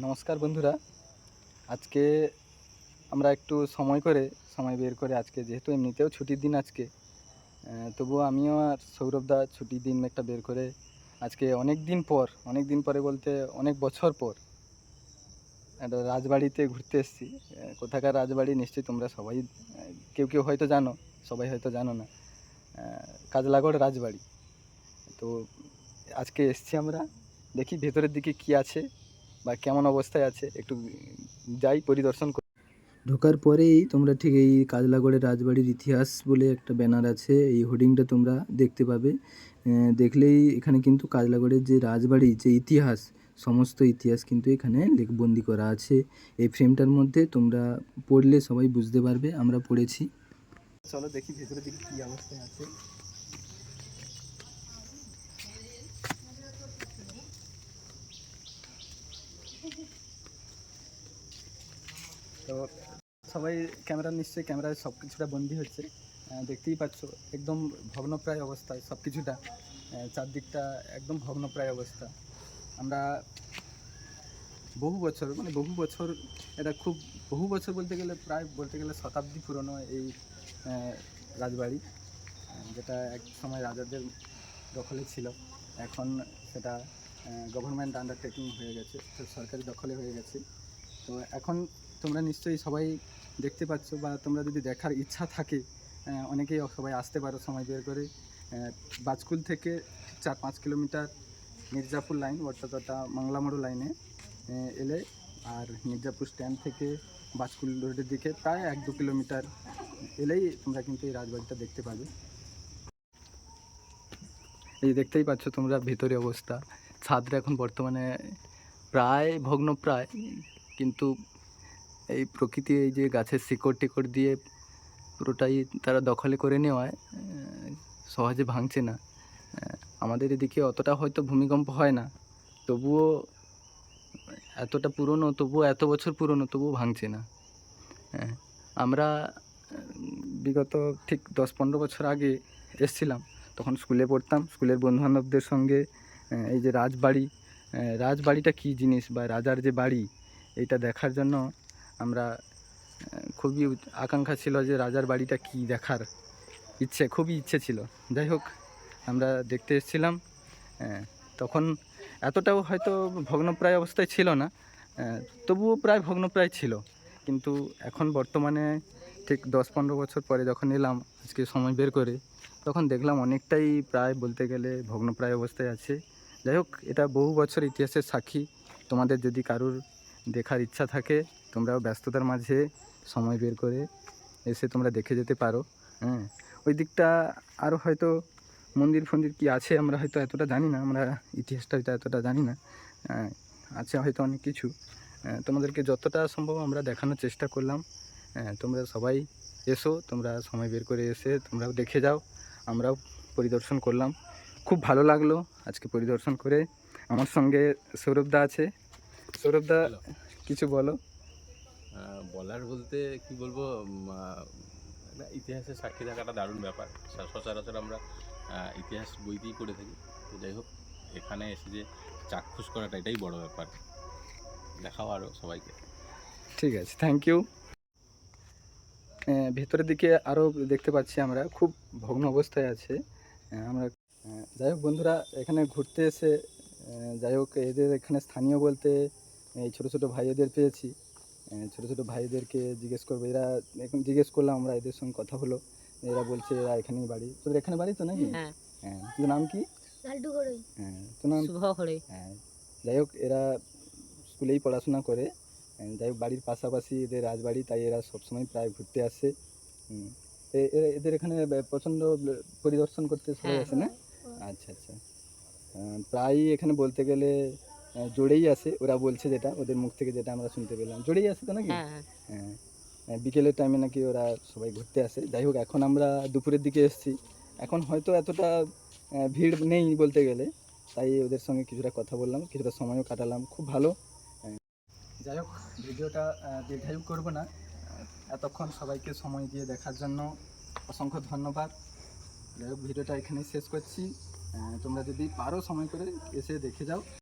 নমস্কার বন্ধুরা। আজকে আমরা একটু সময় বের করে আজকে যেহেতু এমনিতেও ছুটির দিন আজকে, তবুও আমিও আর সৌরভদা ছুটির দিন একটা বের করে আজকে অনেক দিন পরে বলতে অনেক বছর পর একটা রাজবাড়িতে ঘুরতে এসেছি। কোথাকার রাজবাড়ি নিশ্চয়ই তোমরা সবাই কেউ কেউ হয়তো জানো, সবাই হয়তো জানো না। কাজলাগড় রাজবাড়ি। তো আজকে এসছি আমরা, দেখি ভেতরের দিকে কি আছে বা কেমন অবস্থায় আছে, একটু যাই পরিদর্শন করি। ঢোকার পরেই তোমরা ঠিক এই কাজলাগড়ের রাজবাড়ির ইতিহাস বলে একটা ব্যানার আছে, এই হোর্ডিংটা তোমরা দেখতে পাবে। দেখলেই এখানে কিন্তু কাজলাগড়ের যে রাজবাড়ির যে ইতিহাস, সমস্ত ইতিহাস কিন্তু এখানে লেখবন্দি করা আছে। এই ফ্রেমটার মধ্যে তোমরা পড়লে সবাই বুঝতে পারবে, আমরা পড়েছি। চলো দেখি ভেতরের দিকে কী অবস্থায় আছে। তো সবাই ক্যামেরায় সব কিছুটা বন্দি হচ্ছে, দেখতেই পাচ্ছ একদম ভগ্নপ্রায় অবস্থায় সব কিছুটা। চারদিকটা একদম ভগ্নপ্রায় অবস্থা। আমরা বহু বছর এটা খুব বহু বছর বলতে গেলে শতাব্দী পুরনো এই রাজবাড়ি, যেটা এক সময় রাজাদের দখলে ছিল। এখন সেটা গভর্নমেন্ট আন্ডারটেকিং হয়ে গেছে, তো সরকারি দখলে হয়ে গেছে। তো এখন তোমরা নিশ্চয়ই সবাই দেখতে পাচ্ছ, বা তোমরা যদি দেখার ইচ্ছা থাকে অনেকেই সবাই আসতে পারো সময় বের করে। বাজকুল থেকে 4-5 কিলোমিটার মির্জাপুর লাইন, অর্থাৎ মংলামড়ু লাইনে এলে, আর মির্জাপুর স্ট্যান্ড থেকে বাজকুল রোডের দিকে প্রায় 1-2 কিলোমিটার এলেই তোমরা কিন্তু এই রাজবাড়িটা দেখতে পাবে। এই দেখতেই পাচ্ছ তোমরা ভেতরে অবস্থা। ছাদটা এখন বর্তমানে প্রায় ভগ্নপ্রায়, কিন্তু এই প্রকৃতি এই যে গাছের শিকড় টিকড় দিয়ে পুরোটাই তারা দখলে করে নেওয়ায় সহজে ভাঙছে না। আমাদের এদিকে অতটা হয়তো ভূমিকম্প হয় না, তবুও এতটা পুরনো, তবুও এত বছর পুরনো, তবুও ভাঙছে না। আমরা বিগত ঠিক 10-15 বছর আগে এসছিলাম, তখন স্কুলে পড়তাম। স্কুলের বন্ধুবান্ধবদের সঙ্গে এই যে রাজবাড়িটা কী জিনিস বা রাজার যে বাড়ি, এইটা দেখার জন্য আমরা খুবই আকাঙ্ক্ষা ছিল যে রাজার বাড়িটা কী দেখার খুবই ইচ্ছে ছিল। যাই হোক, আমরা দেখতে এসেছিলাম। তখন এতটাও হয়তো ভগ্নপ্রায় অবস্থায় ছিল না, তবুও প্রায় ভগ্নপ্রায় ছিল। কিন্তু এখন বর্তমানে ঠিক 10-15 বছর পরে যখন এলাম আজকে সময় বের করে, তখন দেখলাম অনেকটাই প্রায় বলতে গেলে ভগ্নপ্রায় অবস্থায় আছে। যাই হোক, এটা বহু বছর ইতিহাসের সাক্ষী। তোমাদের যদি কারুর দেখার ইচ্ছা থাকে, তোমরাও ব্যস্ততার মাঝে সময় বের করে এসে তোমরা দেখে যেতে পারো। ওই দিকটা আরও হয়তো মন্দির ফন্দির কী আছে আমরা হয়তো এতটা জানি না, আমরা ইতিহাসটা হয়তো এতটা জানি না। আছে হয়তো অনেক কিছু, তোমাদেরকে যতটা সম্ভব আমরা দেখানোর চেষ্টা করলাম। তোমরা সবাই এসো, তোমরা সময় বের করে এসে তোমরাও দেখে যাও। আমরাও পরিদর্শন করলাম, খুব ভালো লাগলো আজকে পরিদর্শন করে। আমার সঙ্গে সৌরভদা আছে। সৌরভদা, কিছু বলো। বলার বলতে কি বলবো, ইতিহাসের সাক্ষী থাকাটা দারুণ ব্যাপার। সচরাচর আমরা ইতিহাস বইতেই পড়ে থাকি। তো যাই হোক, এখানে এসে যে চাক্ষুষ করাটা এটাই বড় ব্যাপার। দেখাও আরও সবাইকে। ঠিক আছে, থ্যাংক ইউ। ভেতরের দিকে আরও দেখতে পাচ্ছি আমরা খুব ভগ্ন অবস্থায় আছে। আমরা যাই হোক বন্ধুরা, এখানে ঘুরতে এসে যাই হোক এদের এখানে স্থানীয় বলতে এই ছোটো ছোটো ভাইদের পেয়েছি। ছোটো ছোটো ভাইদেরকে জিজ্ঞেস করবো, এরা এখন জিজ্ঞেস করলাম আমরা, এদের সঙ্গে কথা হলো। এরা বলছে এরা এখানেই বাড়ি। তোদের এখানে বাড়ি তো নাকি? হ্যাঁ। তোর নাম কি? তোর নাম শুভ হরে। যাই হোক, এরা স্কুলেই পড়াশোনা করে। যাই হোক, বাড়ির পাশাপাশি এদের রাজবাড়ি, তাই এরা সবসময় প্রায় ঘুরতে আসে। এদের এখানে প্রচণ্ড পরিদর্শন করতে সবাই আসে না? আচ্ছা আচ্ছা। প্রায়ই এখানে বলতে গেলে জোরেই আসে, ওরা বলছে, যেটা ওদের মুখ থেকে যেটা আমরা শুনতে পেলাম, জোরেই আসে তো নাকি? হ্যাঁ। বিকেলের টাইমে নাকি ওরা সবাই ঘুরতে আসে। যাই হোক, এখন আমরা দুপুরের দিকে এসেছি, এখন হয়তো এতটা ভিড় নেই বলতে গেলে, তাই ওদের সঙ্গে কিছুটা কথা বললাম, কিছুটা সময়ও কাটালাম, খুব ভালো। যাই হোক, ভিডিওটা দীর্ঘায়ু করবো না। এতক্ষণ সবাইকে সময় দিয়ে দেখার জন্য অসংখ্য ধন্যবাদ। যাই হোক, ভিডিওটা এখানেই শেষ করছি। তোমরা যদি পারো সময় করে এসে দেখে যাও।